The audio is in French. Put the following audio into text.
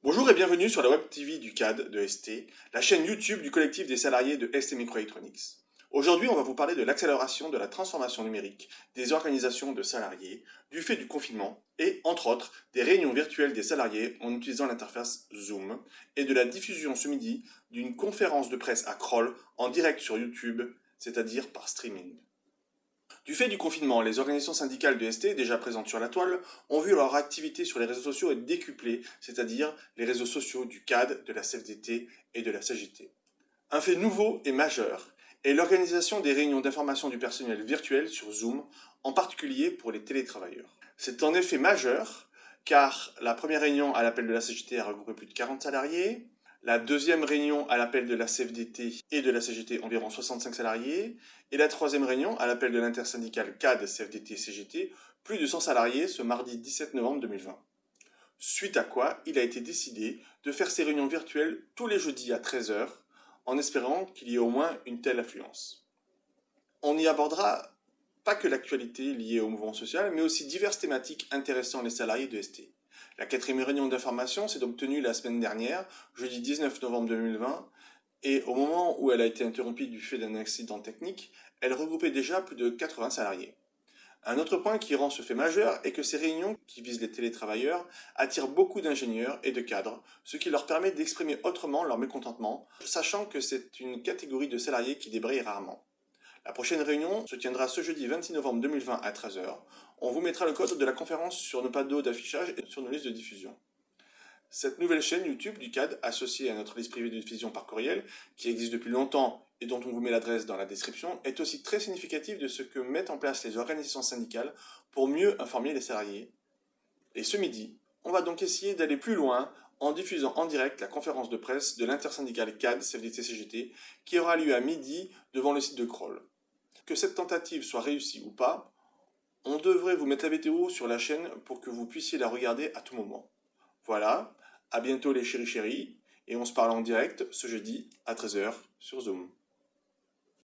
Bonjour et bienvenue sur la Web TV du CAD de ST, la chaîne YouTube du collectif des salariés de ST Microelectronics. Aujourd'hui, on va vous parler de l'accélération de la transformation numérique des organisations de salariés du fait du confinement et, entre autres, des réunions virtuelles des salariés en utilisant l'interface Zoom et de la diffusion ce midi d'une conférence de presse à Kroll en direct sur YouTube, c'est-à-dire par streaming. Du fait du confinement, les organisations syndicales de ST, déjà présentes sur la toile, ont vu leur activité sur les réseaux sociaux être décuplée, c'est-à-dire les réseaux sociaux du CAD, de la CFDT et de la CGT. Un fait nouveau et majeur est l'organisation des réunions d'information du personnel virtuel sur Zoom, en particulier pour les télétravailleurs. C'est en effet majeur, car la première réunion à l'appel de la CGT a regroupé plus de 40 salariés, la deuxième réunion à l'appel de la CFDT et de la CGT environ 65 salariés, et la troisième réunion à l'appel de l'intersyndicale CAD, CFDT, CGT, plus de 100 salariés ce mardi 17 novembre 2020. Suite à quoi, il a été décidé de faire ces réunions virtuelles tous les jeudis à 13 h, en espérant qu'il y ait au moins une telle affluence. On y abordera pas que l'actualité liée au mouvement social, mais aussi diverses thématiques intéressant les salariés de ST. La quatrième réunion d'information s'est donc tenue la semaine dernière, jeudi 19 novembre 2020, et au moment où elle a été interrompue du fait d'un accident technique, elle regroupait déjà plus de 80 salariés. Un autre point qui rend ce fait majeur est que ces réunions, qui visent les télétravailleurs, attirent beaucoup d'ingénieurs et de cadres, ce qui leur permet d'exprimer autrement leur mécontentement, sachant que c'est une catégorie de salariés qui débraye rarement. La prochaine réunion se tiendra ce jeudi 26 novembre 2020 à 13 h. On vous mettra le code de la conférence sur nos panneaux d'affichage et sur nos listes de diffusion. Cette nouvelle chaîne YouTube du CAD, associée à notre liste privée de diffusion par courriel, qui existe depuis longtemps et dont on vous met l'adresse dans la description, est aussi très significative de ce que mettent en place les organisations syndicales pour mieux informer les salariés. Et ce midi, on va donc essayer d'aller plus loin en diffusant en direct la conférence de presse de l'intersyndicale CAD CFDT-CGT qui aura lieu à midi devant le site de Kroll. Que cette tentative soit réussie ou pas, on devrait vous mettre la vidéo sur la chaîne pour que vous puissiez la regarder à tout moment. Voilà, à bientôt les chéris, et on se parle en direct ce jeudi à 13 h sur Zoom.